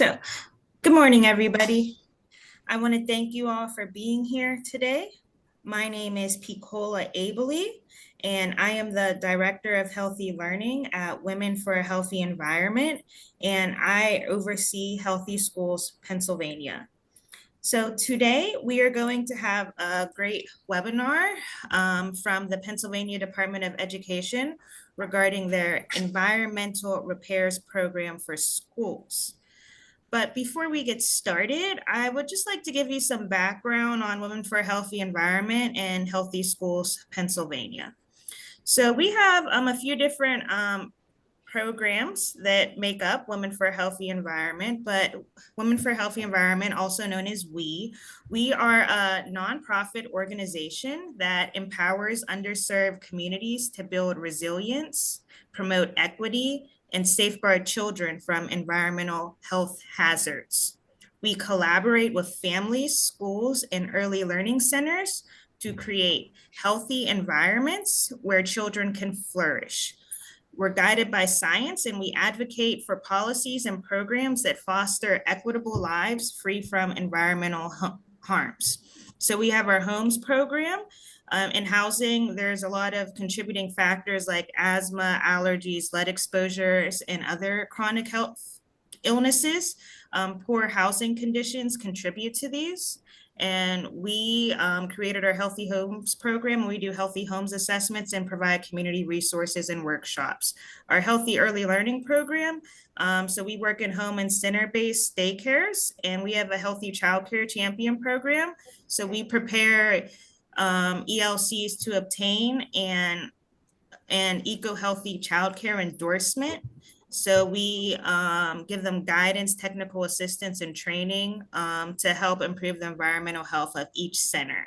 So, good morning, everybody. I want to thank you all for being here today. My name is Picola Abley, and I am the Director of Healthy Learning at Women for a Healthy Environment, and I oversee Healthy Schools Pennsylvania. So today we are going to have a great webinar from the Pennsylvania Department of Education regarding their environmental repairs program for schools. But before we get started, I would just like to give you some background on Women for a Healthy Environment and Healthy Schools Pennsylvania. So we have a few different programs that make up Women for a Healthy Environment, but Women for a Healthy Environment, also known as we are a nonprofit organization that empowers underserved communities to build resilience, promote equity, and safeguard children from environmental health hazards. We collaborate with families, schools, and early learning centers to create healthy environments where children can flourish. We're guided by science and we advocate for policies and programs that foster equitable lives free from environmental harms. So we have our homes program. In housing, there's a lot of contributing factors like asthma, allergies, lead exposures, and other chronic health illnesses. Poor housing conditions contribute to these. And we created our Healthy Homes program. We do healthy homes assessments and provide community resources and workshops. Our Healthy Early Learning program, so we work in home and center-based daycares, and we have a Healthy Childcare Champion program. So we prepare ELCs to obtain an eco-healthy childcare endorsement. So we give them guidance, technical assistance, and training to help improve the environmental health of each center.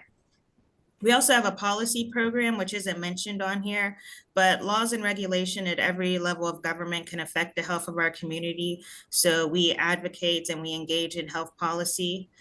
We also have a policy program, which isn't mentioned on here, but laws and regulation at every level of government can affect the health of our community. So we advocate and we engage in health policy.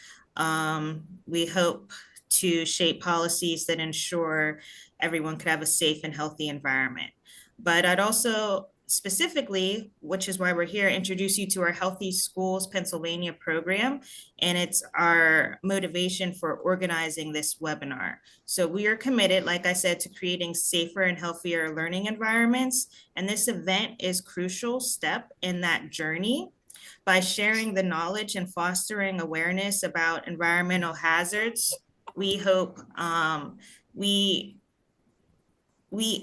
We hope to shape policies that ensure everyone could have a safe and healthy environment. But I'd also specifically, which is why we're here, introduce you to our Healthy Schools Pennsylvania program, and it's our motivation for organizing this webinar. So we are committed, like I said, to creating safer and healthier learning environments, and this event is a crucial step in that journey. By sharing the knowledge and fostering awareness about environmental hazards, we hope we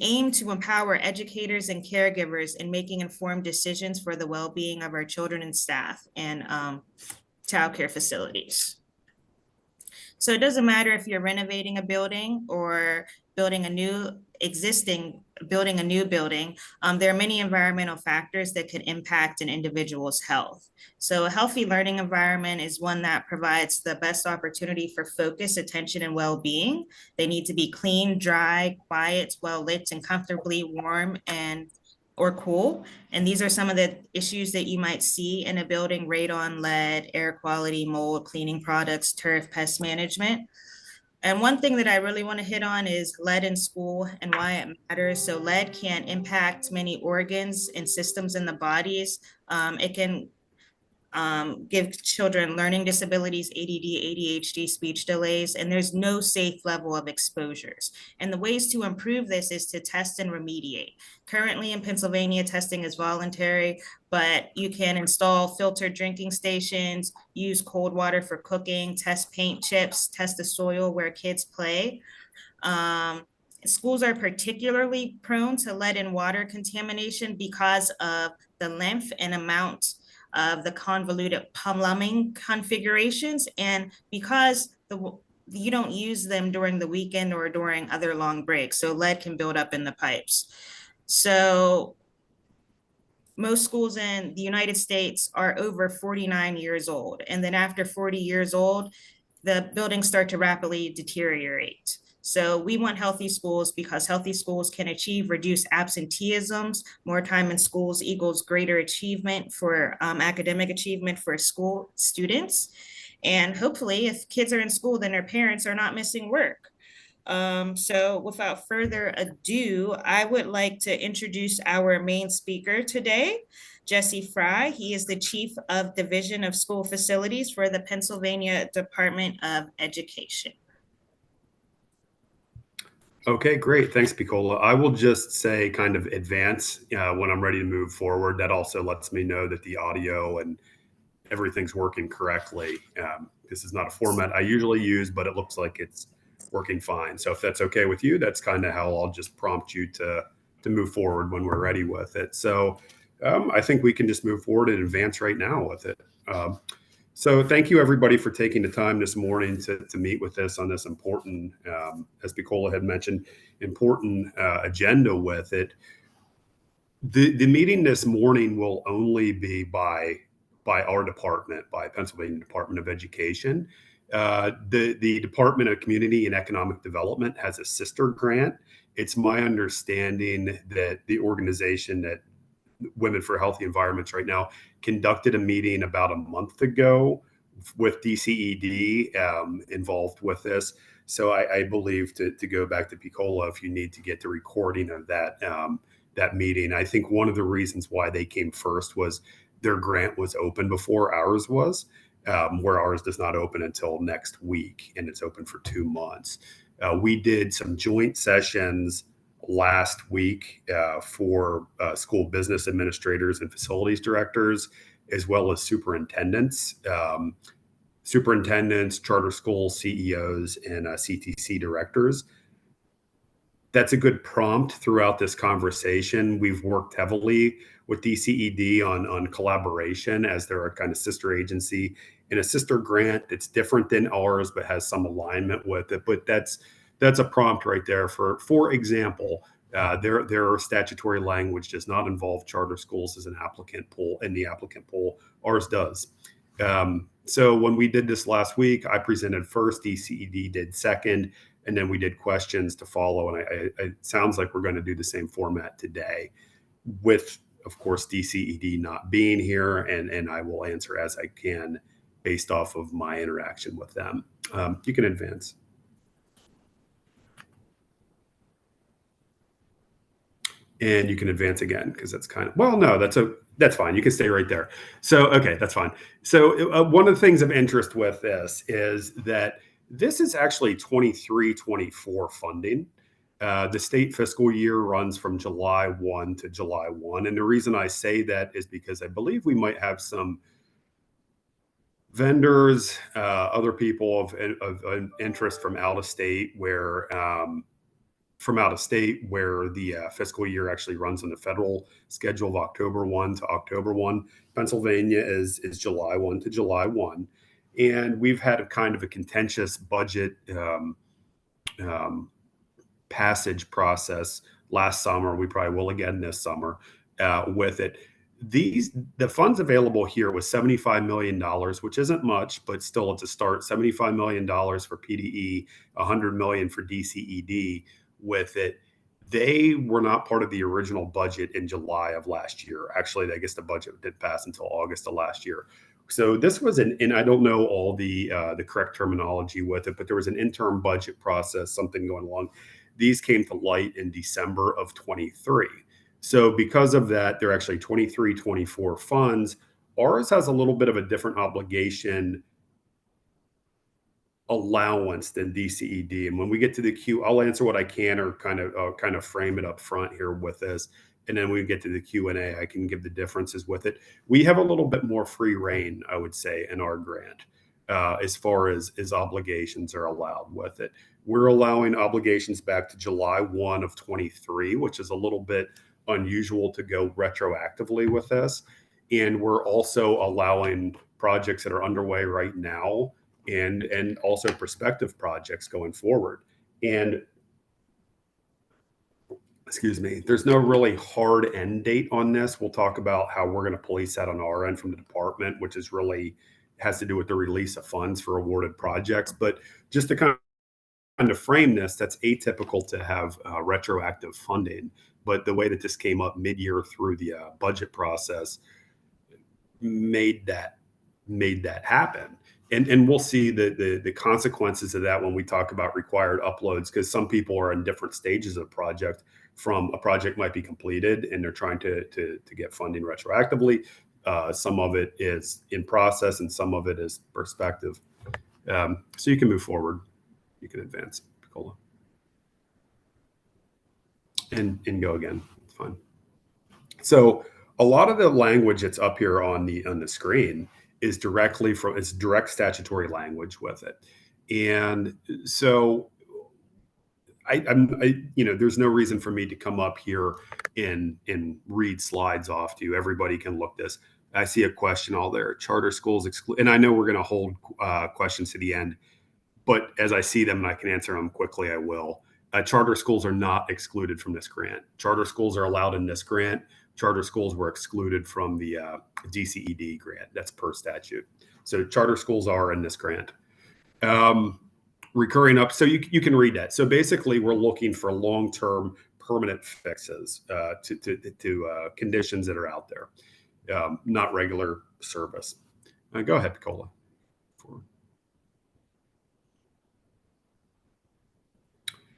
aim to empower educators and caregivers in making informed decisions for the well-being of our children and staff and childcare facilities. So it doesn't matter if you're renovating a building or building a new building. There are many environmental factors that could impact an individual's health. So a healthy learning environment is one that provides the best opportunity for focus, attention, and well-being. They need to be clean, dry, quiet, well-lit, and comfortably warm or cool. And these are some of the issues that you might see in a building: radon, lead, air quality, mold, cleaning products, turf, pest management. And one thing that I really want to hit on is lead in school and why it matters. So lead can impact many organs and systems in the bodies. It can give children learning disabilities, ADD, ADHD, speech delays, and there's no safe level of exposures. And the ways to improve this is to test and remediate. Currently in Pennsylvania, testing is voluntary, but you can install filtered drinking stations, use cold water for cooking, test paint chips, test the soil where kids play. Schools are particularly prone to lead and water contamination because of the length and amount of the convoluted plumbing configurations, and because you don't use them during the weekend or during other long breaks, so lead can build up in the pipes. So most schools in the United States are over 49 years old, and then after 40 years old, the buildings start to rapidly deteriorate. So we want healthy schools because healthy schools can achieve reduced absenteeisms. More time in schools equals greater achievement for academic achievement for school students. And hopefully if kids are in school, then their parents are not missing work. So without further ado, I would like to introduce our main speaker today, Jesse Fry. He is the Chief of Division of School Facilities for the Pennsylvania Department of Education. Okay, great. Thanks, Piccola. I will just say kind of advance when I'm ready to move forward. That also lets me know that the audio and everything's working correctly. This is not a format I usually use, but it looks like it's working fine. So if that's okay with you, that's kind of how I'll just prompt you to move forward when we're ready with it. So I think we can just move forward and advance right now with it. So thank you everybody for taking the time this morning to meet with us on this important, as Piccola had mentioned, important agenda with it. The meeting this morning will only be by our department, by Pennsylvania Department of Education. The Department of Community and Economic Development has a sister grant. It's my understanding that the organization that Women for Healthy Environments right now conducted a meeting about a month ago with DCED involved with this. So I believe to go back to Piccola, if you need to get the recording of that meeting, I think one of the reasons why they came first was their grant was open before ours was, where ours does not open until next week, and it's open for 2 months. We did some joint sessions last week for school business administrators and facilities directors, as well as superintendents, charter school CEOs, and CTC directors. That's a good prompt throughout this conversation. We've worked heavily with DCED on collaboration, as they're a kind of sister agency in a sister grant that's different than ours, but has some alignment with it. But that's a prompt right there. For example, their statutory language does not involve charter schools as an applicant pool in the applicant pool. Ours does. So when we did this last week, I presented first, DCED did second, and then we did questions to follow. And it sounds like we're going to do the same format today, with, of course, DCED not being here, and I will answer as I can based off of my interaction with them. You can advance. And you can advance again, because that's kind of, well, no, that's fine. You can stay right there. So, okay, that's fine. So one of the things of interest with this is that this is actually 23-24 funding. The state fiscal year runs from July 1 to July 1. And the reason I say that is because I believe we might have some vendors, other people of interest from out of state where the fiscal year actually runs on the federal schedule of October 1 to October 1. Pennsylvania is July 1 to July 1. And we've had a kind of a contentious budget passage process last summer. We probably will again this summer with it. The funds available here was $75 million, which isn't much, but still it's a start. $75 million for PDE, $100 million for DCED with it. They were not part of the original budget in July of last year. Actually, I guess the budget didn't pass until August of last year. So this was and I don't know all the correct terminology with it, but there was an interim budget process, something going along. These came to light in December of 23. So because of that, they're actually 23-24 funds. Ours has a little bit of a different obligation allowance than DCED. And when we get to the Q, I'll answer what I can, or kind of frame it up front here with this. And then when we get to the Q&A, I can give the differences with it. We have a little bit more free reign, I would say, in our grant as far as obligations are allowed with it. We're allowing obligations back to July 1 of 23, which is a little bit unusual to go retroactively with this. And we're also allowing projects that are underway right now, and also prospective projects going forward. And excuse me, there's no really hard end date on this. We'll talk about how we're going to police that on our end from the department, which is really has to do with the release of funds for awarded projects. But just to kind of frame this, that's atypical to have retroactive funding. But the way that this came up mid-year through the budget process made that happen. and we'll see the consequences of that when we talk about required uploads, because some people are in different stages of project. From a project might be completed and they're trying to get funding retroactively. Some of it is in process and some of it is perspective. So you can move forward. You can advance, Piccola. And go again. It's fine. So a lot of the language that's up here on the screen is directly from, it's direct statutory language with it. And so there's no reason for me to come up here and read slides off to you. Everybody can look this. I see a question all there. Charter schools exclude, and I know we're going to hold questions to the end, but as I see them and I can answer them quickly, I will. Charter schools are not excluded from this grant. Charter schools are allowed in this grant. Charter schools were excluded from the DCED grant. That's per statute. So charter schools are in this grant. Recurring up, so you can read that. So basically, we're looking for long-term permanent fixes to conditions that are out there, not regular service. Go ahead, Piccola.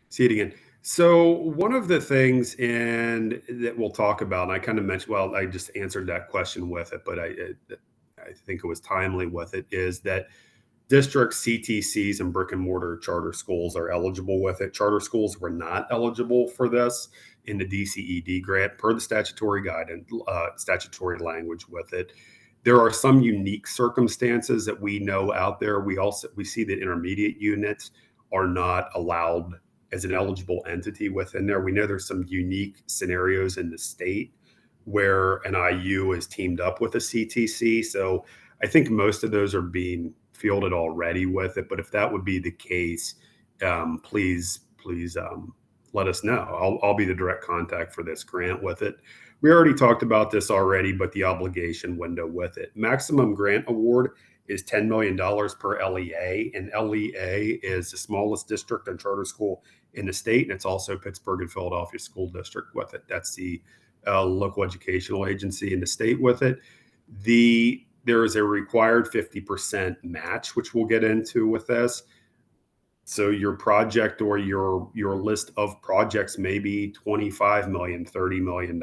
See it again. So one of the things and that we'll talk about, and I kind of mentioned, well, I just answered that question with it, but I think it was timely with it, is that district CTCs and brick and mortar charter schools are eligible with it. Charter schools were not eligible for this in the DCED grant per the statutory guidance, statutory language with it. There are some unique circumstances that we know out there. We see that intermediate units are not allowed as an eligible entity within there. We know there's some unique scenarios in the state where an IU is teamed up with a CTC. So I think most of those are being fielded already with it. But if that would be the case, please let us know. I'll be the direct contact for this grant with it. We already talked about this already, but the obligation window with it. Maximum grant award is $10 million per LEA, and LEA is the smallest district and charter school in the state, and it's also Pittsburgh and Philadelphia School District with it. That's the local educational agency in the state with it. There is a required 50% match, which we'll get into with this. So your project or your list of projects may be $25 million, $30 million,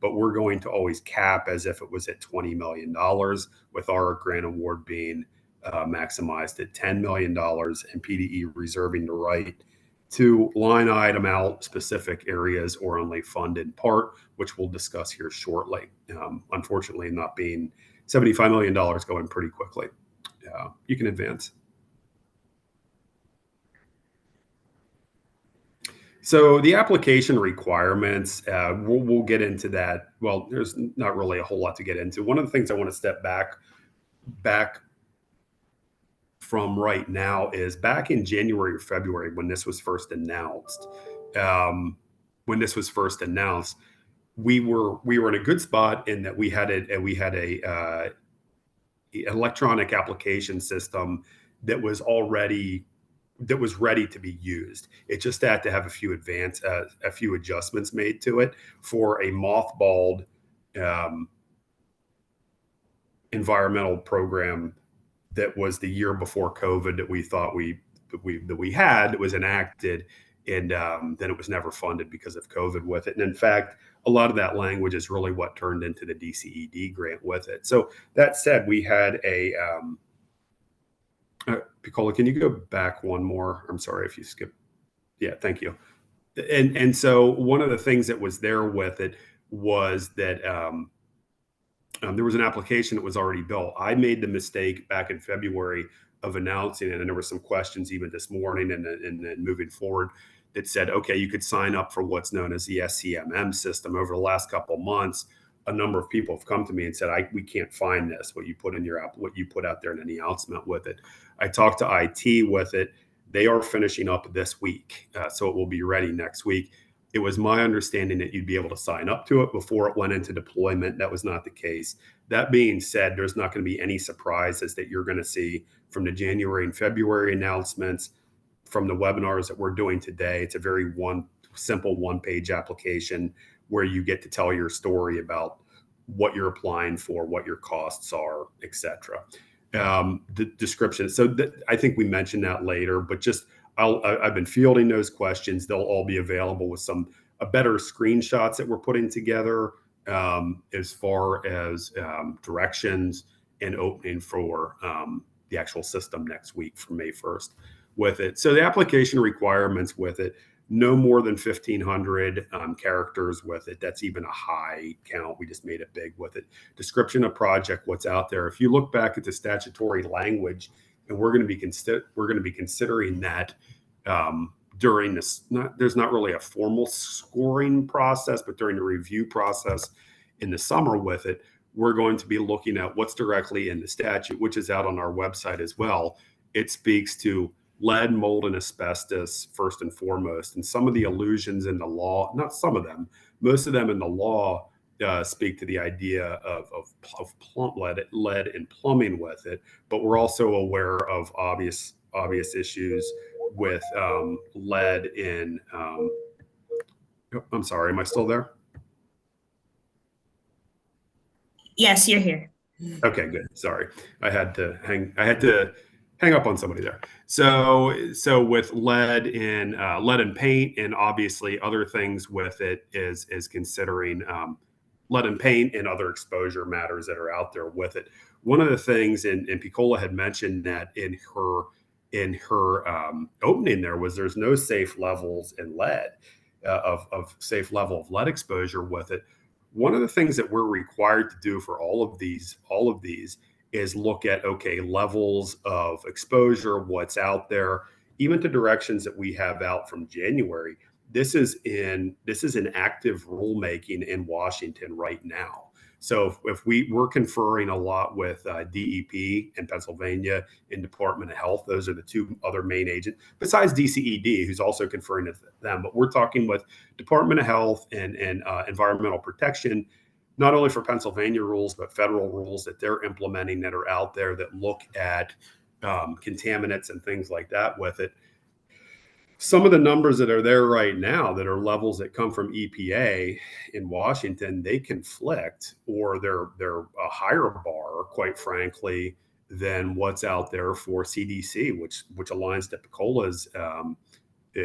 but we're going to always cap as if it was at $20 million, with our grant award being maximized at $10 million, and PDE reserving the right to line item out specific areas or only fund in part, which we'll discuss here shortly. Unfortunately, not being $75 million going pretty quickly. You can advance. So the application requirements, we'll get into that. Well, there's not really a whole lot to get into. One of the things I want to step back from right now is back in January or February when this was first announced. We were in a good spot in that we had a electronic application system that was ready to be used. It just had to have a few adjustments made to it for a mothballed environmental program that was the year before COVID that we thought we had, that was enacted, and then it was never funded because of COVID with it. And in fact, a lot of that language is really what turned into the DCED grant with it. So that said, we had a Piccola, can you go back one more? I'm sorry if you skip. Yeah, thank you. And so one of the things that was there with it was that there was an application that was already built. I made the mistake back in February of announcing it, and there were some questions even this morning and then moving forward that said, okay, you could sign up for what's known as the SCMM system. Over the last couple of months, a number of people have come to me and said, we can't find this, what you put in your app, what you put out there in an announcement with it. I talked to IT with it. They are finishing up this week, so it will be ready next week. It was my understanding that you'd be able to sign up to it before it went into deployment. That was not the case. That being said, there's not going to be any surprises that you're going to see from the January and February announcements, from the webinars that we're doing today. It's a very simple one-page application where you get to tell your story about what you're applying for, what your costs are, etc. the description. So I think we mentioned that later, but just I've been fielding those questions. They'll all be available with some better screenshots that we're putting together as far as directions and opening for the actual system next week for May 1st with it. So the application requirements with it, no more than 1,500 characters with it. That's even a high count. We just made it big with it. Description of project, what's out there. If you look back at the statutory language, and we're going to be considering that during this. There's not really a formal scoring process, but during the review process in the summer with it, we're going to be looking at what's directly in the statute, which is out on our website as well. It speaks to lead, mold, and asbestos first and foremost. And some of the allusions in the law, not some of them, most of them in the law speak to the idea of lead and plumbing with it. But we're also aware of obvious issues with lead in. I'm sorry, am I still there? Yes, you're here. Okay, good. Sorry, I had to hang up on somebody there. So with lead in paint, and obviously other things with it is considering lead in paint and other exposure matters that are out there with it. One of the things, and Piccola had mentioned that in her opening there, was there's no safe levels in lead of safe level of lead exposure with it. One of the things that we're required to do for all of these is look at, okay, levels of exposure, what's out there, even to directions that we have out from January. This is in active rulemaking in Washington right now. So if we're conferring a lot with DEP in Pennsylvania and Department of Health, those are the two other main agents, besides DCED, who's also conferring with them. But we're talking with Department of Health and Environmental Protection, not only for Pennsylvania rules, but federal rules that they're implementing that are out there that look at contaminants and things like that with it. Some of the numbers that are there right now that are levels that come from EPA in Washington, they conflict, or they're a higher bar, quite frankly, than what's out there for CDC, which aligns to Piccola's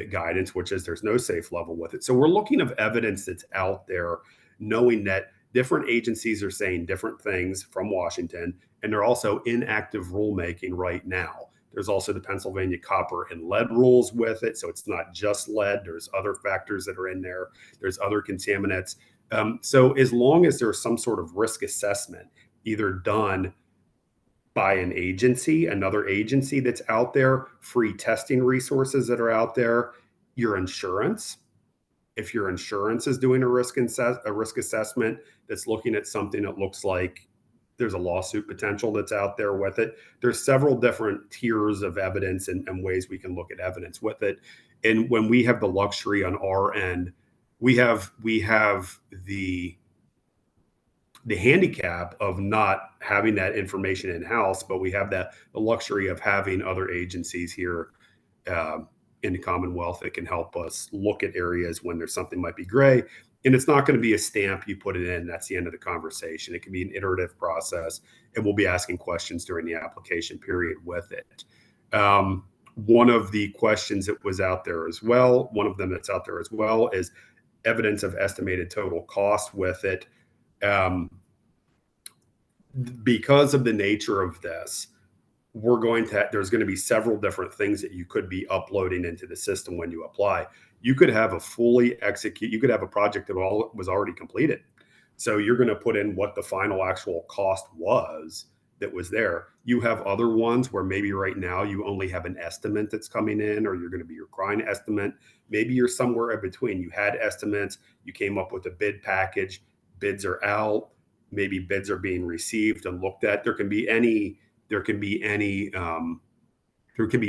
guidance, which is there's no safe level with it. So we're looking at evidence that's out there, knowing that different agencies are saying different things from Washington, and they're also in active rulemaking right now. There's also the Pennsylvania copper and lead rules with it. So it's not just lead. There's other factors that are in there. There's other contaminants. So as long as there's some sort of risk assessment, either done by an agency, another agency that's out there, free testing resources that are out there, your insurance, if your insurance is doing a risk assessment that's looking at something that looks like there's a lawsuit potential that's out there with it. There's several different tiers of evidence and ways we can look at evidence with it. And when we have the luxury on our end, we have the handicap of not having that information in house, but we have the luxury of having other agencies here in the Commonwealth that can help us look at areas when there's something might be gray. And it's not going to be a stamp, you put it in, that's the end of the conversation. It can be an iterative process, and we'll be asking questions during the application period with it. One of the questions that was out there as well, one of them that's out there as well, is evidence of estimated total cost with it. Because of the nature of this, there's going to be several different things that you could be uploading into the system when you apply. You could have you could have a project that was already completed. So you're going to put in what the final actual cost was that was there. You have other ones where maybe right now you only have an estimate that's coming in, or you're going to be requiring an estimate. Maybe you're somewhere in between. You had estimates, you came up with a bid package, bids are out, maybe bids are being received and looked at. There can be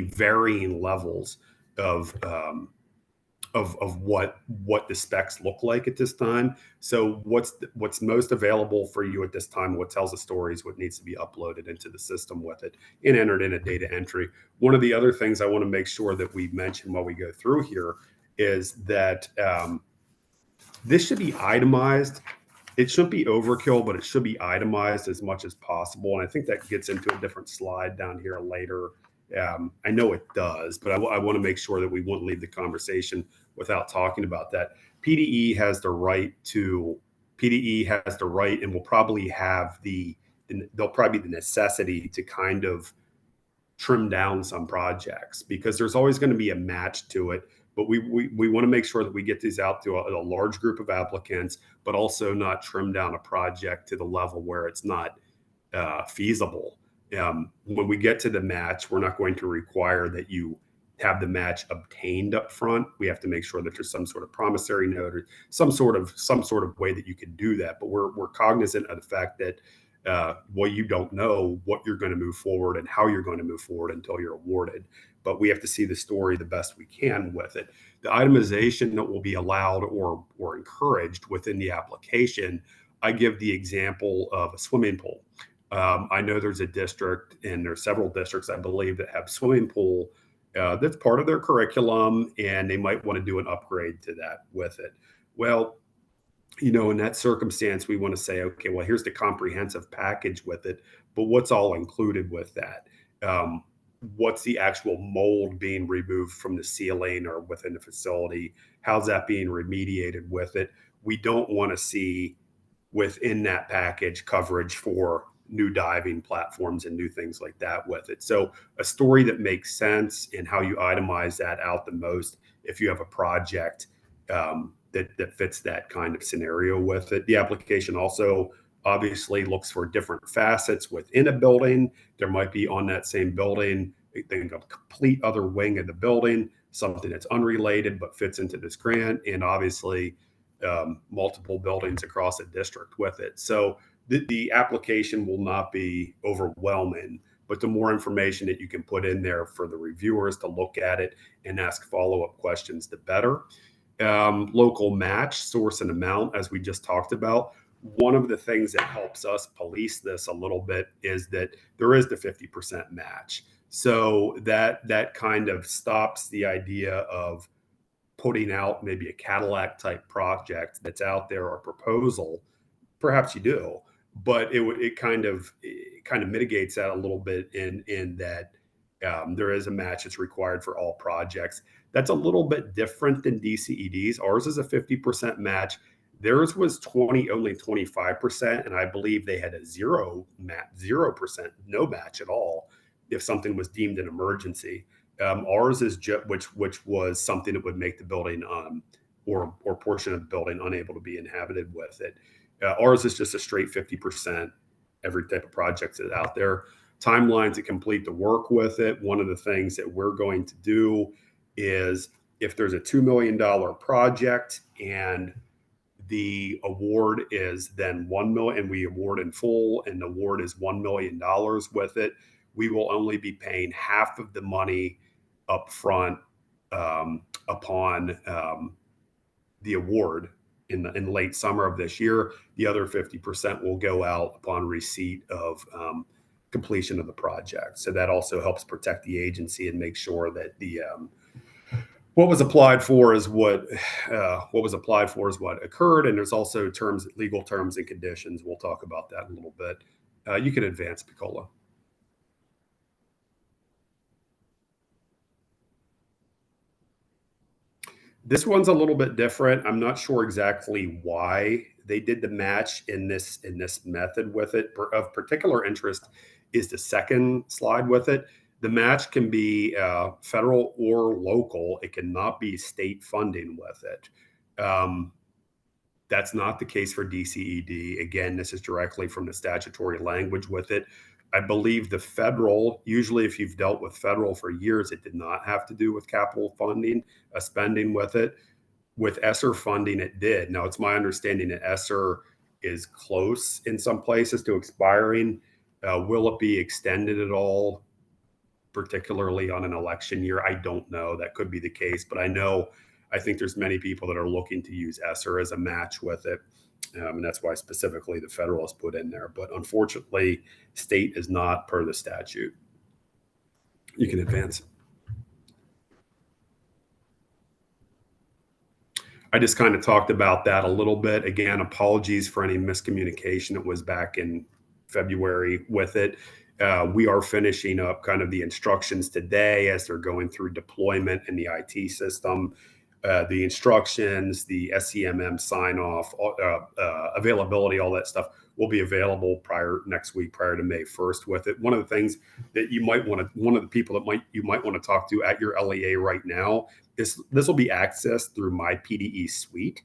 varying levels of what the specs look like at this time. So what's most available for you at this time, what tells the stories, what needs to be uploaded into the system with it and entered in a data entry. One of the other things I want to make sure that we mention while we go through here is that this should be itemized it shouldn't be overkill, but it should be itemized as much as possible. And I think that gets into a different slide down here later. I know it does, but I want to make sure that we won't leave the conversation without talking about that. PDE has the right to, PDE has the right and will probably have they'll probably be the necessity to kind of trim down some projects because there's always going to be a match to it. But we want to make sure that we get these out to a large group of applicants, but also not trim down a project to the level where it's not feasible. When we get to the match, we're not going to require that you have the match obtained up front. We have to make sure that there's some sort of promissory note or some sort of way that you can do that. But we're cognizant of the fact that well, you don't know what you're going to move forward and how you're going to move forward until you're awarded. But we have to see the story the best we can with it. The itemization that will be allowed or encouraged within the application, I give the example of a swimming pool. I know there's a district, and there's several districts, I believe, that have swimming pool that's part of their curriculum, and they might want to do an upgrade to that with it. Well, in that circumstance, we want to say, okay, well, here's the comprehensive package with it, but what's all included with that? What's the actual mold being removed from the ceiling or within the facility? How's that being remediated with it? We don't want to see within that package coverage for new diving platforms and new things like that with it. So a story that makes sense and how you itemize that out the most if you have a project that fits that kind of scenario with it. The application also obviously looks for different facets within a building. There might be on that same building, think of a complete other wing of the building, something that's unrelated but fits into this grant, and obviously multiple buildings across a district with it. So the application will not be overwhelming, but the more information that you can put in there for the reviewers to look at it and ask follow-up questions, the better. Local match, source and amount, as we just talked about. One of the things that helps us police this a little bit is that there is the 50% match. So that kind of stops the idea of putting out maybe a Cadillac type project that's out there or proposal. Perhaps you do, but it kind of mitigates that a little bit in that there is a match that's required for all projects. That's a little bit different than DCEDs. Ours is a 50% match. Theirs was only 25%, and I believe they had a 0% no match at all if something was deemed an emergency. Ours is which was something that would make the building or portion of the building unable to be inhabited with it. Ours is just a straight 50%. Every type of project is out there. Timelines to complete the work with it. One of the things that we're going to do is if there's a $2 million project and the award is then 1 million and we award in full and the award is $1 million with it, we will only be paying half of the money up front upon the award in late summer of this year. The other 50% will go out upon receipt of completion of the project. So that also helps protect the agency and make sure that the what was applied for is what occurred. And there's also legal terms and conditions. We'll talk about that in a little bit. You can advance, Piccola. This one's a little bit different. I'm not sure exactly why they did the match in this method with it. Of particular interest is the second slide with it. The match can be federal or local. It cannot be state funding with it. That's not the case for DCED. Again, this is directly from the statutory language with it. I believe the federal, usually if you've dealt with federal for years, it did not have to do with capital funding, spending with it. With ESSER funding, it did. Now, it's my understanding that ESSER is close in some places to expiring. Will it be extended at all, particularly on an election year? I don't know. That could be the case, but I think there's many people that are looking to use ESSER as a match with it. And that's why specifically the federal is put in there. But unfortunately, state is not per the statute. You can advance. I just kind of talked about that a little bit. Again, apologies for any miscommunication. It was back in February with it. We are finishing up kind of the instructions today as they're going through deployment in the IT system. The instructions, the SCMM sign off, availability, all that stuff will be available next week, prior to May 1st with it. One of the things that you might want to, one of the people that you might want to talk to at your LEA right now, this will be accessed through my PDE suite.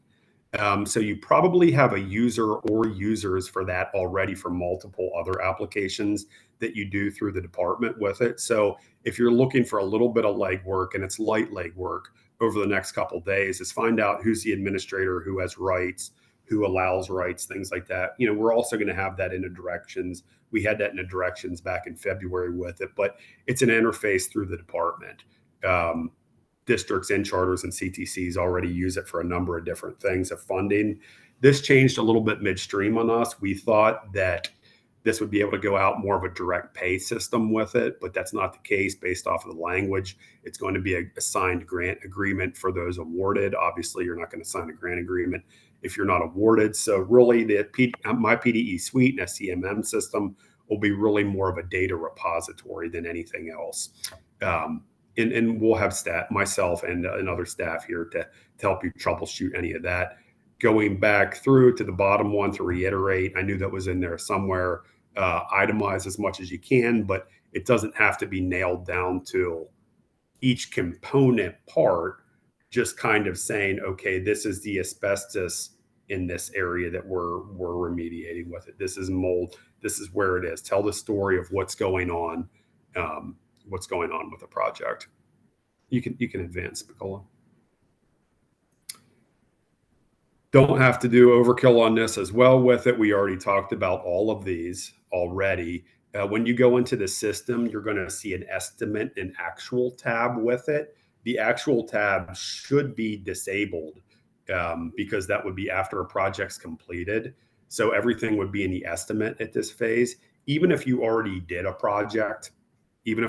So you probably have a user or users for that already for multiple other applications that you do through the department with it. So if you're looking for a little bit of legwork, and it's light legwork over the next couple of days, is find out who's the administrator, who has rights, who allows rights, things like that. We're also going to have that in the directions. We had that in the directions back in February with it, but it's an interface through the department. Districts and charters and CTCs already use it for a number of different things of funding. This changed a little bit midstream on us. We thought that this would be able to go out more of a direct pay system with it, but that's not the case based off of the language. It's going to be a signed grant agreement for those awarded. Obviously, you're not going to sign a grant agreement if you're not awarded. So really, my PDE suite and SCMM system will be really more of a data repository than anything else. And we'll have myself and other staff here to help you troubleshoot any of that. Going back through to the bottom one to reiterate, I knew that was in there somewhere. Itemize as much as you can, but it doesn't have to be nailed down to each component part. Just kind of saying, okay, this is the asbestos in this area that we're remediating with it. This is mold. This is where it is. Tell the story of what's going on. What's going on with the project. You can advance, Nicola. Don't have to do overkill on this as well with it. We already talked about all of these already. When you go into the system, you're going to see an estimate and actual tab with it. The actual tab should be disabled because that would be after a project's completed. So everything would be in the estimate at this phase. Even if you already did a project, and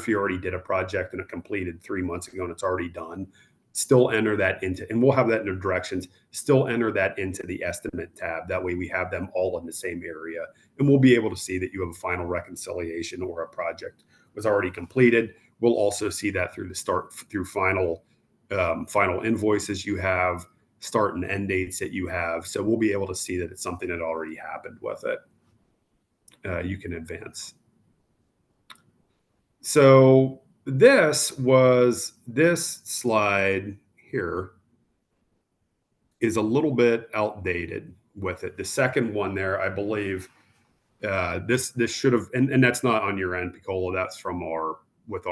it completed 3 months ago and it's already done, still enter that into, and we'll have that in the directions, still enter that into the estimate tab. That way we have them all in the same area, and we'll be able to see that you have a final reconciliation or a project was already completed. We'll also see that through final invoices you have, start and end dates that you have. So we'll be able to see that it's something that already happened with it. You can advance. So this slide here is a little bit outdated with it. The second one there, I believe, this should have, and that's not on your end, Piccola. That's from our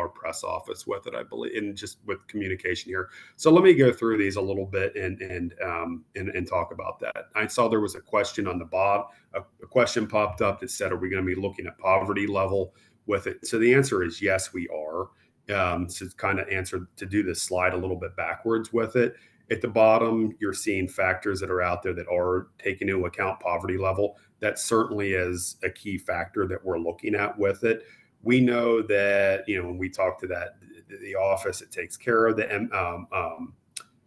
press office with it, I believe, and just with communication here. So let me go through these a little bit and talk about that. I saw there was a question on the bottom. A question popped up that said, "Are we going to be looking at poverty level with it?" So the answer is yes, we are. To kind of answer, to do this slide a little bit backwards with it. At the bottom, you're seeing factors that are out there that are taking into account poverty level. That certainly is a key factor that we're looking at with it. We know that, when we talk to the office, it takes care of the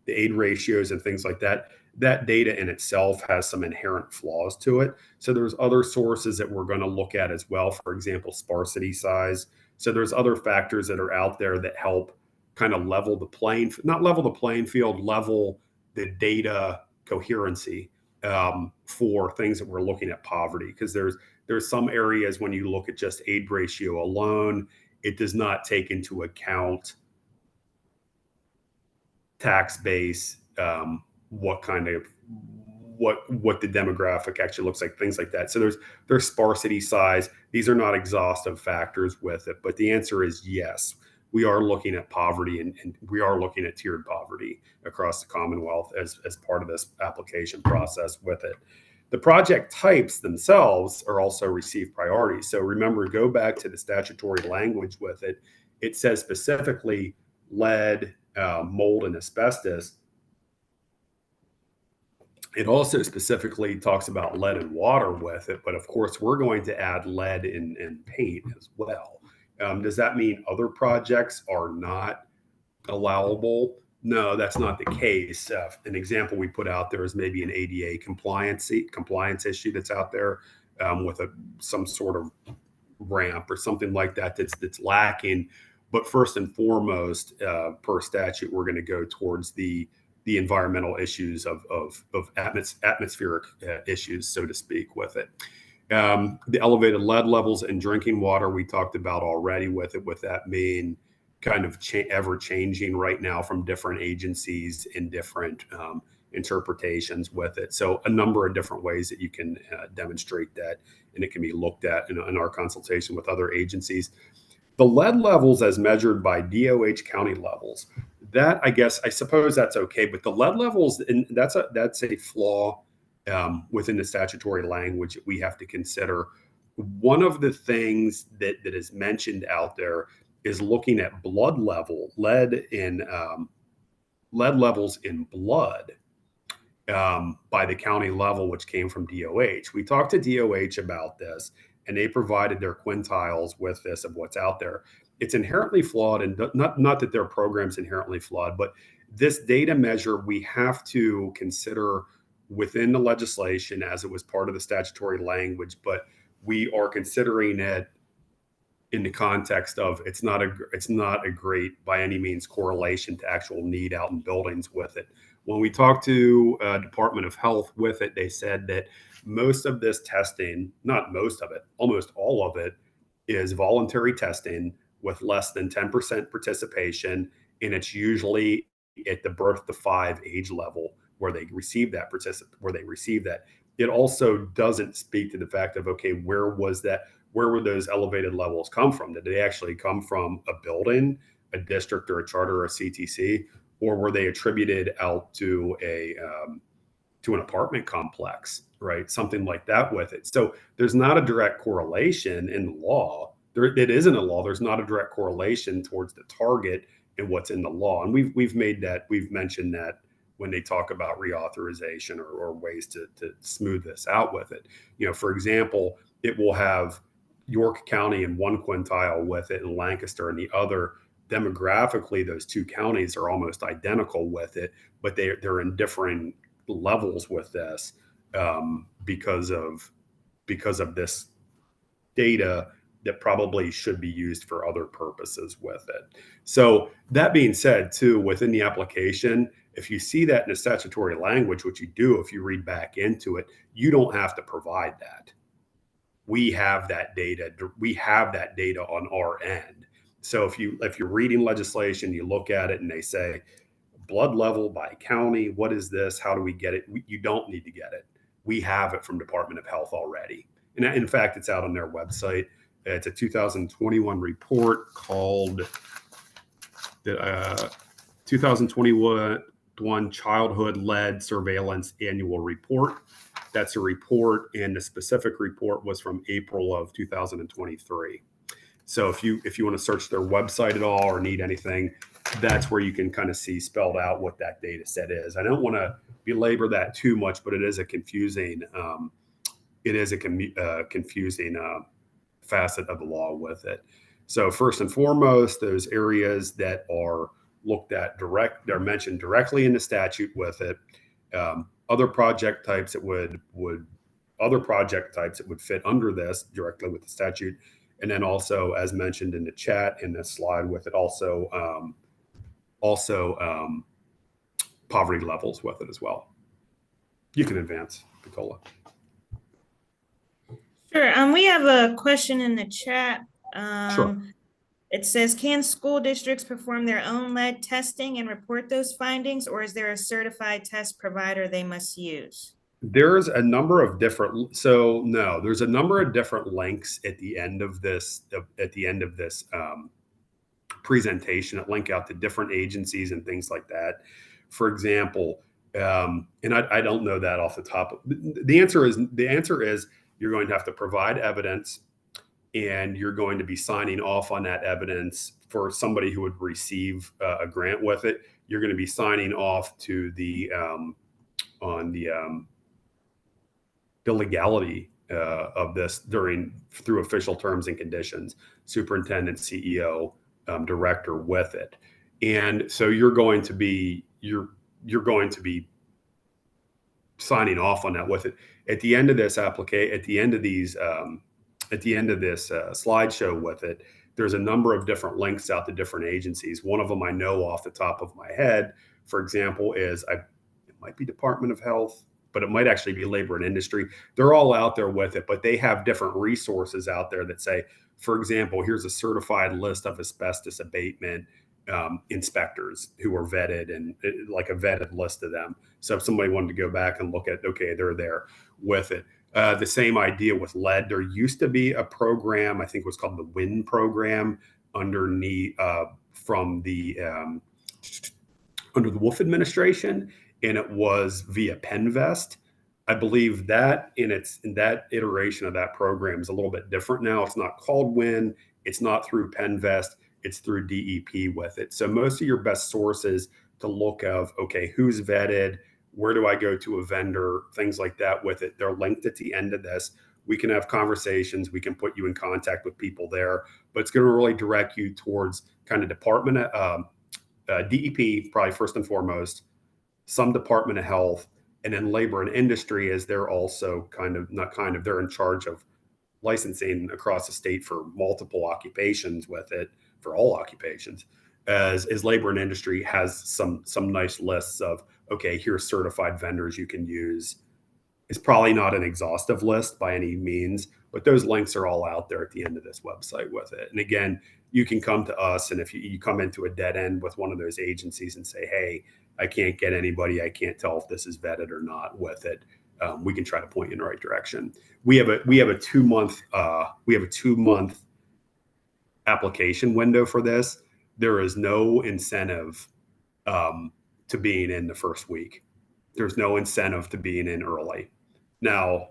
aid ratios and things like that. That data in itself has some inherent flaws to it. So there's other sources that we're going to look at as well. For example, sparsity size. So there's other factors that are out there that help kind of level the playing field, level the data coherency for things that we're looking at poverty. Because there's some areas when you look at just aid ratio alone, it does not take into account tax base, what the demographic actually looks like, things like that. So there's sparsity size. These are not exhaustive factors with it, but the answer is yes. We are looking at poverty and we are looking at tiered poverty across the Commonwealth as part of this application process with it. The project types themselves are also received priority. So remember, go back to the statutory language with it. It says specifically lead, mold, and asbestos. It also specifically talks about lead and water with it, but of course, we're going to add lead and paint as well. Does that mean other projects are not allowable? No, that's not the case. An example we put out there is maybe an ADA compliance issue that's out there with some sort of ramp or something like that that's lacking. But first and foremost, per statute, we're going to go towards the environmental issues of atmospheric issues, so to speak, with it. The elevated lead levels in drinking water we talked about already with it, with that being kind of ever changing right now from different agencies and different interpretations with it. So a number of different ways that you can demonstrate that, and it can be looked at in our consultation with other agencies. The lead levels as measured by DOH county levels, that I suppose that's okay, but the lead levels, and that's a flaw within the statutory language that we have to consider. One of the things that is mentioned out there is looking at lead levels in blood by the county level, which came from DOH. We talked to DOH about this, and they provided their quintiles with this of what's out there. It's inherently flawed, and not that their program's inherently flawed, but this data measure we have to consider within the legislation as it was part of the statutory language, but we are considering it in the context of it's not a great by any means correlation to actual need out in buildings with it. When we talked to Department of Health with it, they said that most of this testing, not most of it, almost all of it, is voluntary testing with less than 10% participation, and it's usually at the birth to 5 age level where they receive that. It also doesn't speak to the fact of, okay, where were those elevated levels come from? Did they actually come from a building, a district, or a charter, or a CTC, or were they attributed out to an apartment complex, right? Something like that with it. So there's not a direct correlation in the law. It isn't a law. There's not a direct correlation towards the target and what's in the law. And we've mentioned that when they talk about reauthorization or ways to smooth this out with it. For example, it will have York County in one quintile with it and Lancaster in the other. Demographically, those two counties are almost identical with it, but they're in differing levels with this because of this data that probably should be used for other purposes with it. So that being said, too, within the application, if you see that in the statutory language, which you do if you read back into it, you don't have to provide that. We have that data. We have that data on our end. So if you're reading legislation, you look at it and they say blood level by county, what is this? How do we get it? You don't need to get it. We have it from Department of Health already. And in fact, it's out on their website. It's a 2021 report called the 2021 Childhood Lead Surveillance Annual Report. That's a report, and the specific report was from April of 2023. So if you want to search their website at all or need anything, that's where you can kind of see spelled out what that data set is. I don't want to belabor that too much, but it is a confusing facet of the law with it. So first and foremost, those areas that are looked at they're mentioned directly in the statute with it. Other project types that would fit under this directly with the statute. And then also, as mentioned in the chat in this slide with it, also poverty levels with it as well. You can advance, Nicola. Sure. We have a question in the chat. Sure. It says, can school districts perform their own lead testing and report those findings, or is there a certified test provider they must use? There's a number of different links at the end of this presentation that link out to different agencies and things like that. For example, and I don't know that off the top. The answer is you're going to have to provide evidence, and you're going to be signing off on that evidence. For somebody who would receive a grant with it, you're going to be signing off to the legality of this through official terms and conditions, superintendent, CEO, director with it. And so you're going to be signing off on that with it. At the end of this application, at the end of this slideshow with it, there's a number of different links out to different agencies. One of them I know off the top of my head, for example, it might be Department of Health, but it might actually be Labor and Industry. They're all out there with it, but they have different resources out there that say, for example, here's a certified list of asbestos abatement inspectors who are vetted, and like a vetted list of them. So if somebody wanted to go back and look at, okay, they're there with it. The same idea with lead. There used to be a program, I think it was called the WIN program, underneath from the under the Wolf administration, and it was via Penvest. I believe that in that iteration of that program is a little bit different now. It's not called WIN. It's not through Penvest. It's through DEP with it. So most of your best sources to look of, okay, who's vetted, where do I go to a vendor, things like that with it. They're linked at the end of this. We can have conversations. We can put you in contact with people there, but it's going to really direct you towards kind of DEP, probably first and foremost, some Department of Health, and then Labor and Industry, as they're also they're in charge of licensing across the state for multiple occupations with it, for all occupations. As Labor and Industry has some nice lists of, okay, here's certified vendors you can use. It's probably not an exhaustive list by any means, but those links are all out there at the end of this website with it. And again, you can come to us, and if you come into a dead end with one of those agencies and say, hey, I can't get anybody, I can't tell if this is vetted or not with it, we can try to point you in the right direction. We have a 2 month application window for this. There is no incentive to being in the first week. There's no incentive to being in early. Now,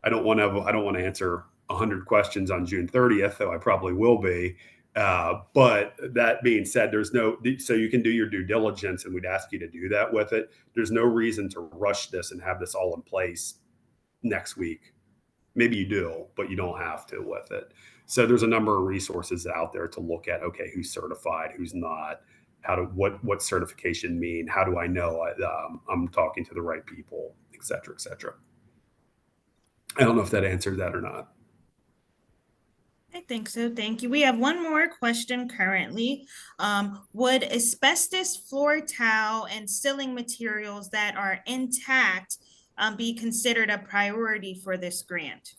I don't want to answer 100 questions on June 30th, though I probably will be. But that being said, so you can do your due diligence, and we'd ask you to do that with it. There's no reason to rush this and have this all in place next week. Maybe you do, but you don't have to with it. So there's a number of resources out there to look at. Okay, who's certified, who's not, what certification mean? How do I know I'm talking to the right people, et cetera, et cetera. I don't know if that answered that or not. I think so. Thank you. We have one more question currently. Would asbestos floor tile and ceiling materials that are intact be considered a priority for this grant?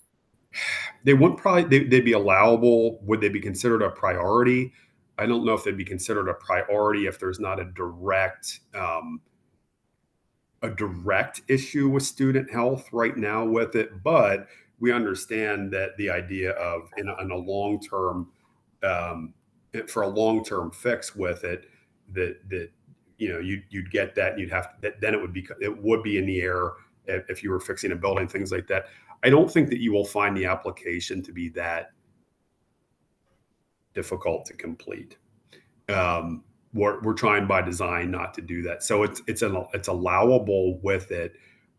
They wouldn't probably they'd be allowable. Would they be considered a priority? I don't know if they'd be considered a priority if there's not a direct issue with student health right now with it. But we understand that the idea of in a long term, for a long term fix with it, that you'd get that, and you'd have to, then it would be in the air if you were fixing a building, things like that. I don't think that you will find the application to be that difficult to complete. We're trying by design not to do that, so it's allowable with it.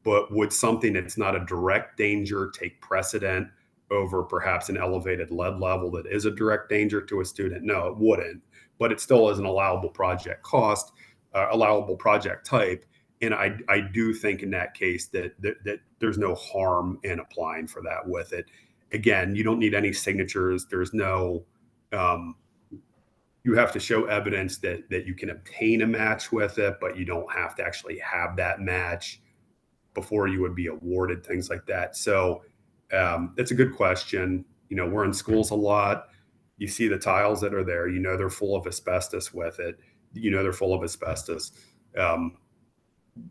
But would something that's not a direct danger take precedent over perhaps an elevated lead level that is a direct danger to a student? No, it wouldn't. But it still is an allowable project cost, allowable project type. And I do think in that case that there's no harm in applying for that with it. Again, you don't need any signatures. There's no you have to show evidence that you can obtain a match with it, but you don't have to actually have that match before you would be awarded, things like that. So it's a good question. We're in schools a lot. You see the tiles that are there, they're full of asbestos with it. They're full of asbestos.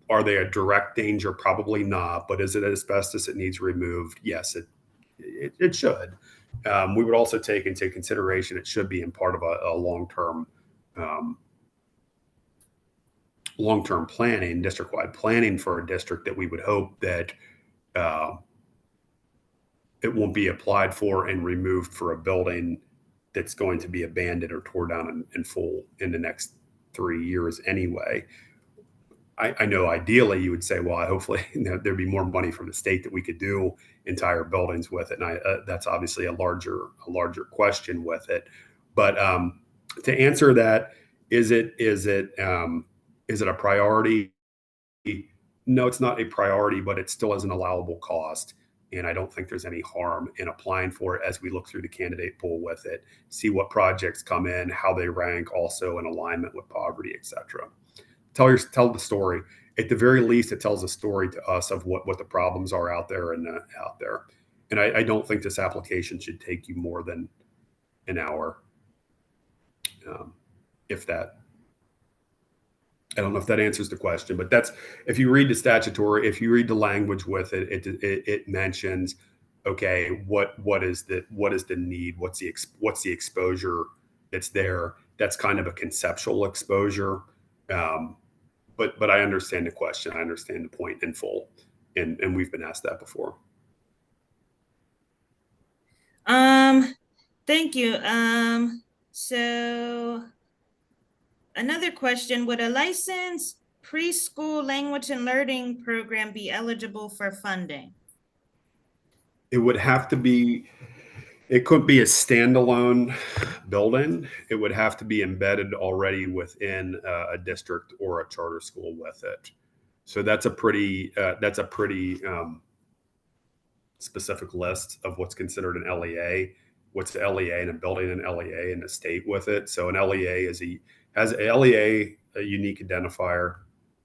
Are they a direct danger? Probably not. But is it asbestos that needs removed? Yes, it should. We would also take into consideration it should be in part of a long-term planning, district-wide planning for a district that we would hope that it won't be applied for and removed for a building that's going to be abandoned or tore down in full in the next 3 years anyway. I know ideally you would say, well, hopefully there'd be more money from the state that we could do entire buildings with it. And that's obviously a larger question with it. But to answer that, Is it a priority? No, it's not a priority, but it still is an allowable cost. And I don't think there's any harm in applying for it as we look through the candidate pool with it, see what projects come in, how they rank, also in alignment with poverty, et cetera. Tell the story. At the very least, it tells a story to us of what the problems are out there and out there. And I don't think this application should take you more than an hour, if that. I don't know if that answers the question, but that's, if you read the statutory, if you read the language with it, it mentions, okay, what is the need, what's the exposure that's there. That's kind of a conceptual exposure, but I understand the question. I understand the point in full, and we've been asked that before. Thank you. So another question, would a licensed preschool language and learning program be eligible for funding? It would have to be, it couldn't be a standalone building. It would have to be embedded already within a district or a charter school with it. So that's a pretty specific list of what's considered an LEA. What's the LEA, and a building an LEA in the state with it. So an LEA has a LEA, a unique identifier.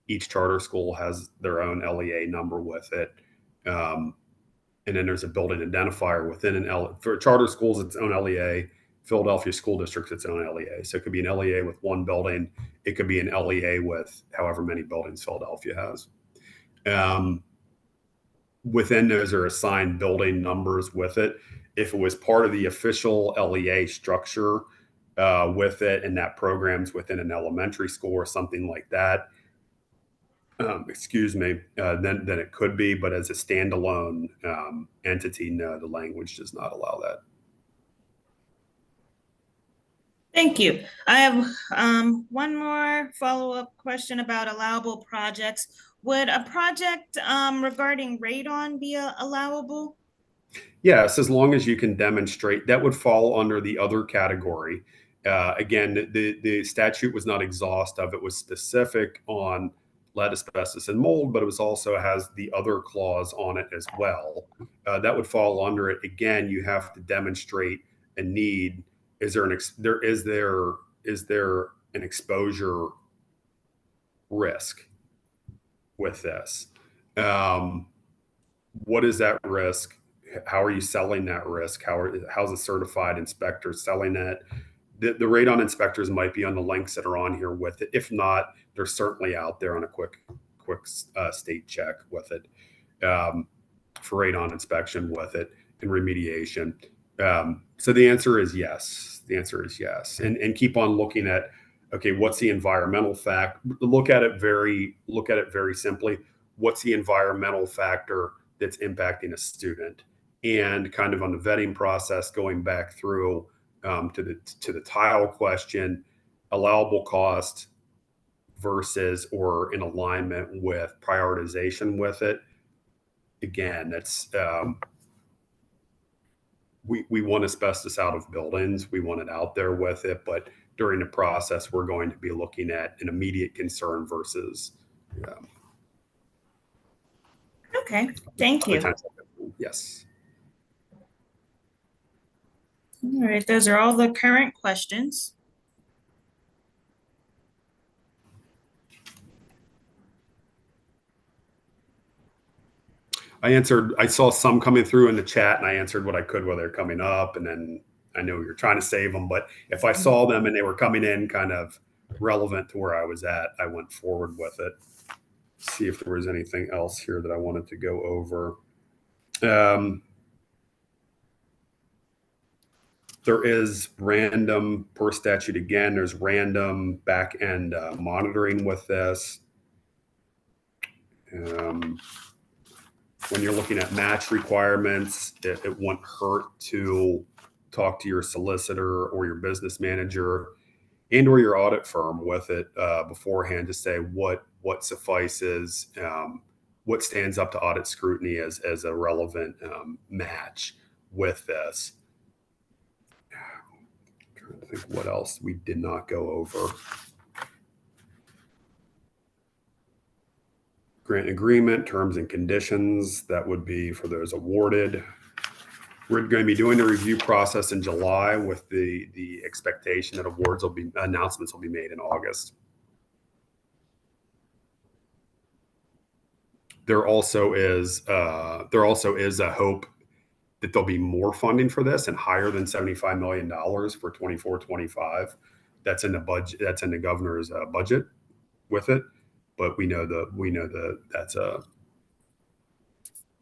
Each charter school has their own LEA number with it. And then there's a building identifier within for charter schools, its own LEA. Philadelphia School District's its own LEA. So it could be an LEA with one building. It could be an LEA with however many buildings Philadelphia has. Within those are assigned building numbers with it. If it was part of the official LEA structure with it, and that program's within an elementary school or something like that, then it could be. But as a standalone entity, no, the language does not allow that. Thank you. I have one more follow-up question about allowable projects. Would a project regarding radon be allowable? Yes, as long as you can demonstrate, that would fall under the other category. Again, the statute was not exhaustive. It was specific on lead, asbestos, and mold, but it was also has the other clause on it as well. That would fall under it. Again, you have to demonstrate a need. Is there an exposure risk with this? What is that risk? How are you selling that risk? How's a certified inspector selling it? The radon inspectors might be on the links that are on here with it. If not, they're certainly out there on a quick state check with it, for radon inspection with it and remediation. So the answer is yes. The answer is yes. And keep on looking at, okay, what's the environmental fact? Look at it very simply. What's the environmental factor that's impacting a student? And kind of on the vetting process, going back through to the tile question, allowable cost versus or in alignment with prioritization with it. Again, that's we want asbestos out of buildings. We want it out there with it, but during the process, we're going to be looking at an immediate concern versus. Okay, thank you. Yes. All right, those are all the current questions. I saw some coming through in the chat, and I answered what I could while they're coming up. And then I know you're trying to save them, but if I saw them and they were coming in kind of relevant to where I was at, I went forward with it. See if there was anything else here that I wanted to go over. There is random per statute. Again, there's random back end monitoring with this. When you're looking at match requirements, it won't hurt to talk to your solicitor or your business manager and or your audit firm with it beforehand to say what suffices, what stands up to audit scrutiny as a relevant match with this. I'm trying to think what else we did not go over. Grant agreement, terms and conditions, that would be for those awarded. We're going to be doing the review process in July with the expectation that announcements will be made in August. There also is a hope that there'll be more funding for this and higher than $75 million for 24-25. That's in the budget. That's in the governor's budget with it. But we know that's a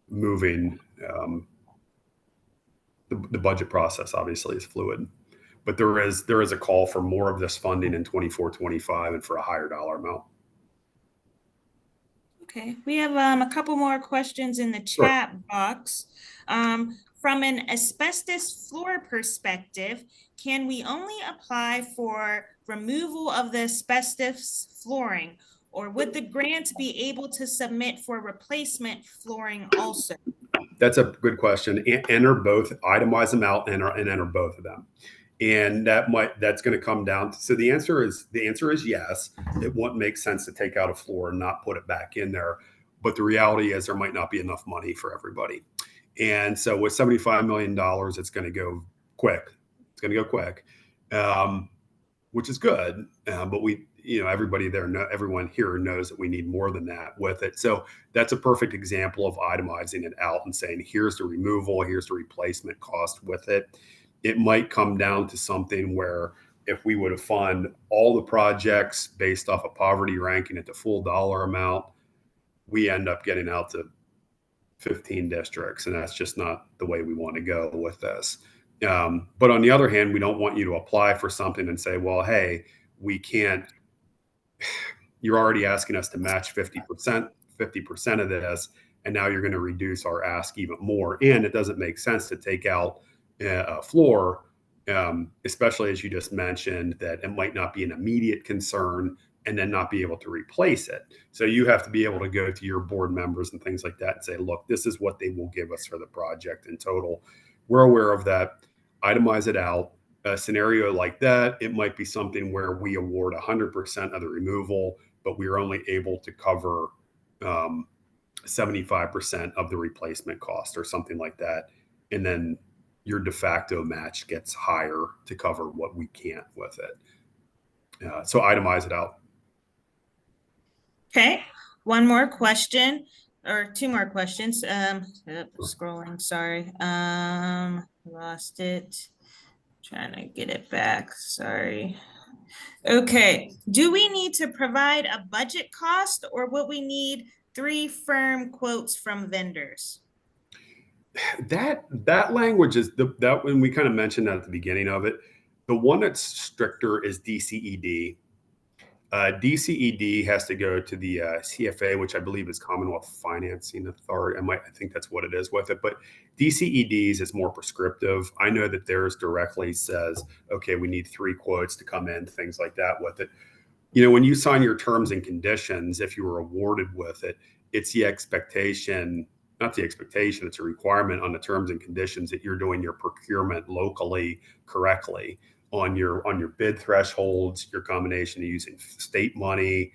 moving. The budget process obviously is fluid, but there is a call for more of this funding in 24-25 and for a higher dollar amount. Okay, we have a couple more questions in the Sure. chat box. From an asbestos floor perspective, can we only apply for removal of the asbestos flooring, or would the grant be able to submit for replacement flooring also? That's a good question. Enter both, itemize them out, and enter both of them. And that's going to come down to, so the answer is yes. It wouldn't make sense to take out a floor and not put it back in there. But the reality is there might not be enough money for everybody. And so with $75 million, it's going to go quick. It's going to go quick, which is good. But everyone here knows that we need more than that with it. So that's a perfect example of itemizing it out and saying, here's the removal, here's the replacement cost with it. It might come down to something where if we would have fund all the projects based off of poverty ranking at the full dollar amount, we end up getting out to 15 districts, and that's just not the way we want to go with this. But on the other hand, we don't want you to apply for something and say, well, hey, we can't, you're already asking us to match 50% of this, and now you're going to reduce our ask even more. And it doesn't make sense to take out a floor, especially as you just mentioned, that it might not be an immediate concern and then not be able to replace it. So you have to be able to go to your board members and things like that and say, look, this is what they will give us for the project in total. We're aware of that. Itemize it out. A scenario like that, it might be something where we award 100% of the removal, but we are only able to cover 75% of the replacement cost or something like that. And then your de facto match gets higher to cover what we can't with it. So itemize it out. Okay, one more question or two more questions. Scrolling, sorry. Lost it. Trying to get it back, sorry. Okay, do we need to provide a budget cost, or would we need 3 firm quotes from vendors? That language is that when we kind of mentioned that at the beginning of it, the one that's stricter is DCED. DCED has to go to the CFA, which I believe is Commonwealth Financing Authority. I think that's what it is with it. But DCEDs is more prescriptive. I know that theirs directly says, okay, we need 3 quotes to come in, things like that with it. When you sign your terms and conditions, if you were awarded with it, it's the expectation, not the expectation, it's a requirement on the terms and conditions that you're doing your procurement locally correctly on your bid thresholds, your combination of using state money,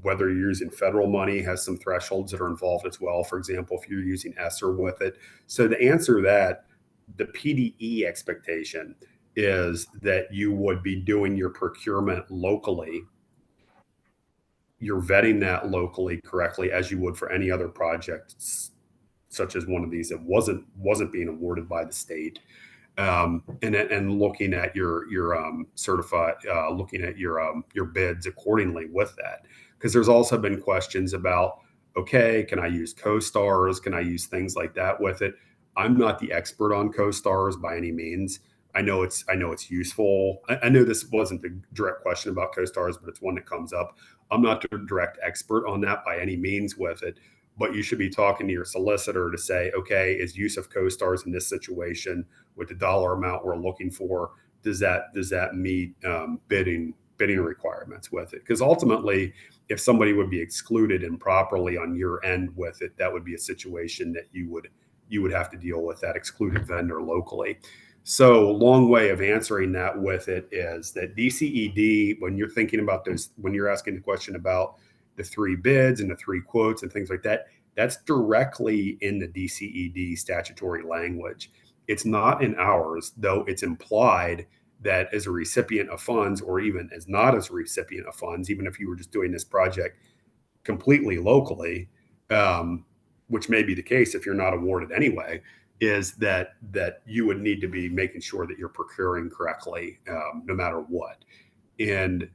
whether you're using federal money has some thresholds that are involved as well. For example, if you're using ESSER with it. So to answer that, the PDE expectation is that you would be doing your procurement locally. You're vetting that locally correctly as you would for any other project, such as one of these that wasn't being awarded by the state. And looking at your certified, looking at your bids accordingly with that, because there's also been questions about, okay, can I use co-stars? Can I use things like that with it? I'm not the expert on co-stars by any means. I know it's useful. I know this wasn't the direct question about co-stars, but it's one that comes up. I'm not the direct expert on that by any means with it, but you should be talking to your solicitor to say, okay, is use of co-stars in this situation with the dollar amount we're looking for, does that meet bidding requirements with it? Because ultimately, if somebody would be excluded improperly on your end with it, that would be a situation that you would have to deal with that excluded vendor locally. So long way of answering that with it is that DCED, when you're thinking about those, when you're asking the question about the 3 bids and the 3 quotes and things like that. That's directly in the DCED statutory language. It's not in ours, though it's implied that as a recipient of funds, or even as not as a recipient of funds, even if you were just doing this project completely locally, which may be the case if you're not awarded anyway, is that you would need to be making sure that you're procuring correctly, no matter what. And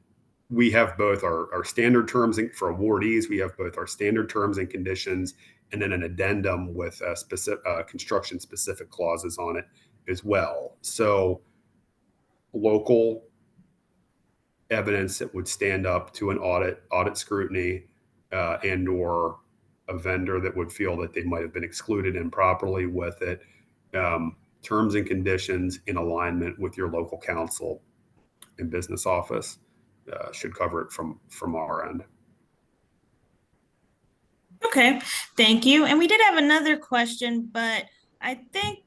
we have both our standard terms for awardees. We have both our standard terms and conditions, and then an addendum with specific construction specific clauses on it as well. So local evidence that would stand up to an audit scrutiny, and or a vendor that would feel that they might have been excluded improperly with it. Terms and conditions in alignment with your local council and business office should cover it from our end. Okay, thank you. And we did have another question, but I think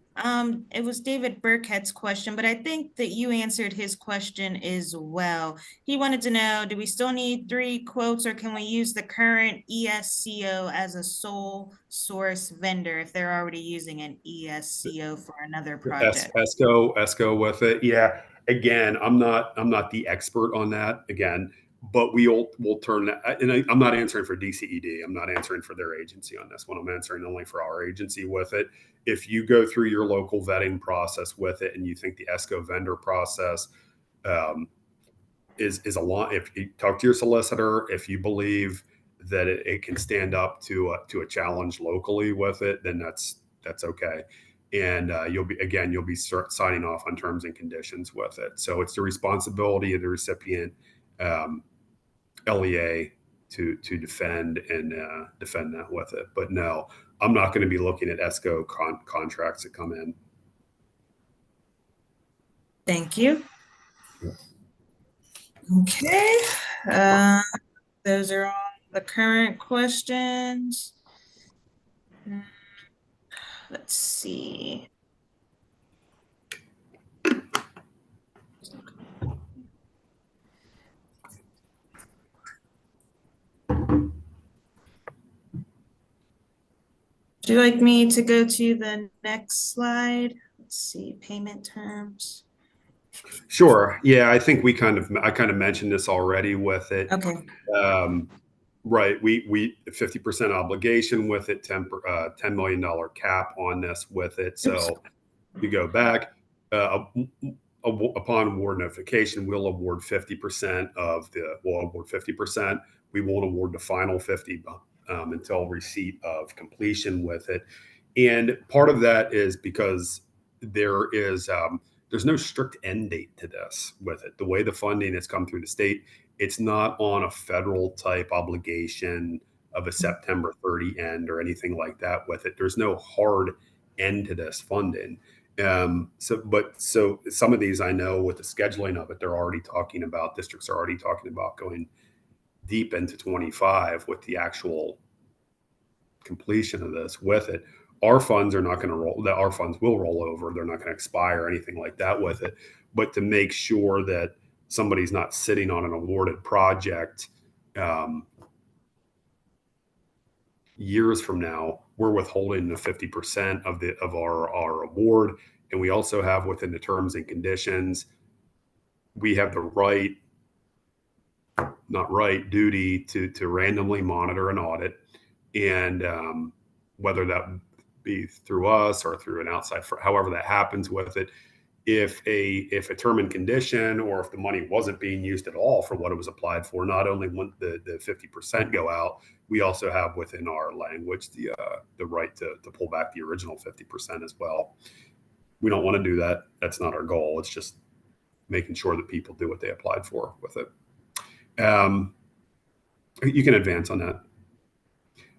it was David Burkett's question, but I think that you answered his question as well. He wanted to know, do we still need 3 quotes, or can we use the current ESCO as a sole source vendor if they're already using an ESCO for another project? ESCO with it. Yeah. Again, I'm not the expert on that. Again, but we'll turn that. And I'm not answering for DCED. I'm not answering for their agency on this one. I'm answering only for our agency with it. If you go through your local vetting process with it, and you think the ESCO vendor process is a lot, if you talk to your solicitor, if you believe that it can stand up to a challenge locally with it, then that's okay. And you'll be signing off on terms and conditions with it. So it's the responsibility of the recipient LEA to defend that with it. But no, I'm not going to be looking at ESCO contracts that come in. Thank you. Okay, those are all the current questions. Let's see. Would you like me to go to the next slide? Let's see, payment terms. Sure. Yeah, I think I kind of mentioned this already with it. Okay. Right. We 50% obligation with it, $10 million cap on this with it. So you go back, upon award notification, we'll award 50% we'll award 50%. We won't award the final 50 until receipt of completion with it. And part of that is because there's no strict end date to this with it. The way the funding has come through the state, it's not on a federal type obligation of a September 30 end or anything like that with it. There's no hard end to this funding. So some of these, I know with the scheduling of it, districts are already talking about going deep into 25 with the actual completion of this with it. Our funds are not going to roll. Our funds will roll over. They're not going to expire or anything like that with it. But to make sure that somebody's not sitting on an awarded project years from now, we're withholding the 50% of our award. And we also have, within the terms and conditions, we have the duty to randomly monitor an audit, and whether that be through us or through an outside, however that happens with it. If a term and condition, or if the money wasn't being used at all for what it was applied for, not only won't the 50% go out, we also have within our language the right to pull back the original 50% as well. We don't want to do that. That's not our goal. It's just making sure that people do what they applied for with it. You can advance on that.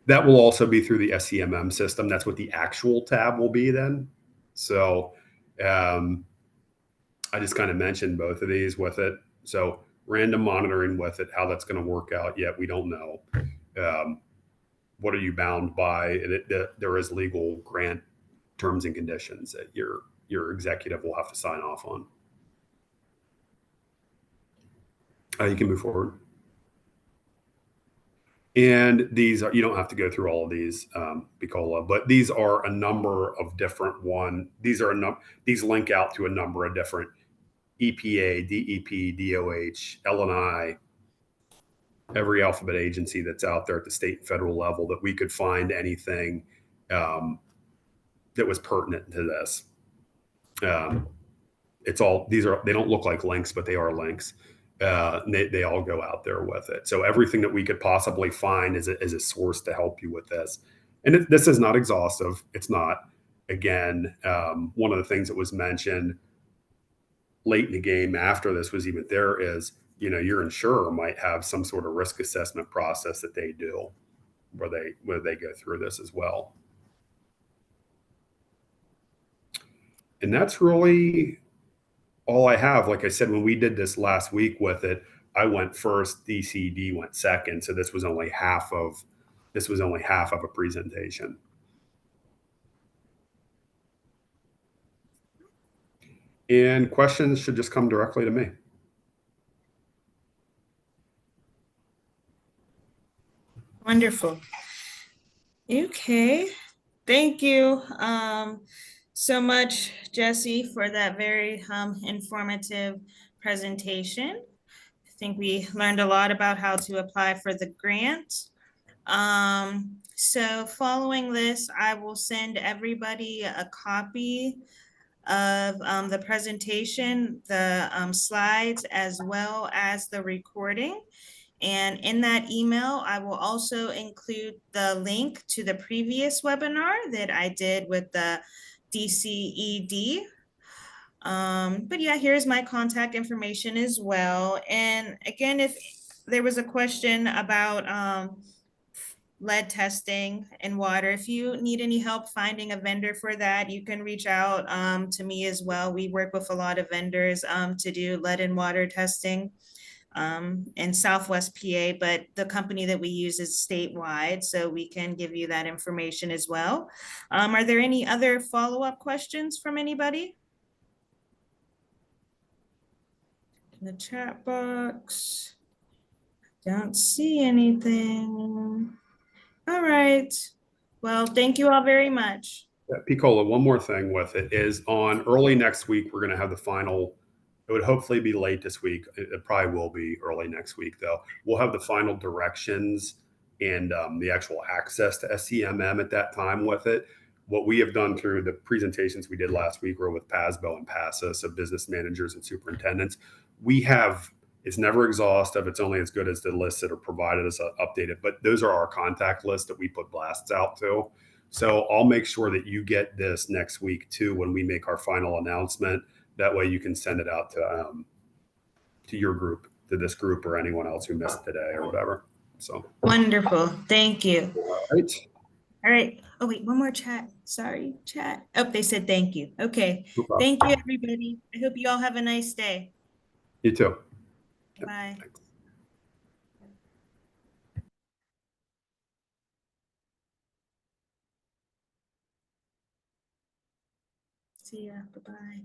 That will also be through the SCMM system. That's what the actual tab will be then. So I just kind of mentioned both of these with it. So random monitoring with it, how that's going to work out yet, we don't know. What are you bound by? There is legal grant terms and conditions that your executive will have to sign off on. You can move forward. And these are, you don't have to go through all of these, Picola, but these are a number of different these link out to a number of different EPA, DEP, DOH, LNI, every alphabet agency that's out there at the state and federal level that we could find anything um, that was pertinent to this. Um, it's all, they don't look like links, but they are links. They all go out there with it. So everything that we could possibly find is a source to help you with this. And this is not exhaustive. It's not. Again, one of the things that was mentioned late in the game after this was even there is, your insurer might have some sort of risk assessment process that they do where they go through this as well. And that's really all I have. Like I said, when we did this last week with it, I went first, DCD went second. So this was only half of a presentation. And questions should just come directly to me. Wonderful. Okay. Thank you so much, Jesse, for that very informative presentation. I think we learned a lot about how to apply for the grant. So following this, I will send everybody a copy of the presentation, the slides, as well as the recording. And in that email, I will also include the link to the previous webinar that I did with the DCED. But yeah, here's my contact information as well. And again, if there was a question about lead testing in water, if you need any help finding a vendor for that, you can reach out to me as well. We work with a lot of vendors to do lead and water testing in Southwest PA, but the company that we use is statewide, so we can give you that information as well. Are there any other follow-up questions from anybody? In the chat box, don't see anything. All right. Well, thank you all very much. Picola, one more thing with it is on early next week, we're going to have the final. It would hopefully be late this week. It probably will be early next week, though. We'll have the final directions and the actual access to SCMM at that time with it. What we have done through the presentations we did last week were with PASBO and PASA, so business managers and superintendents. It's never exhaustive. It's only as good as the lists that are provided as updated. But those are our contact lists that we put blasts out to. So I'll make sure that you get this next week too when we make our final announcement. That way you can send it out to your group, to this group, or anyone else who missed today or whatever. So wonderful. Thank you. All right. All right. Oh, wait, one more chat. Sorry, chat. Oh, they said thank you. Okay. No problem. Thank you, everybody. I hope you all have a nice day. You too. Bye. Thanks. See ya. Bye-bye.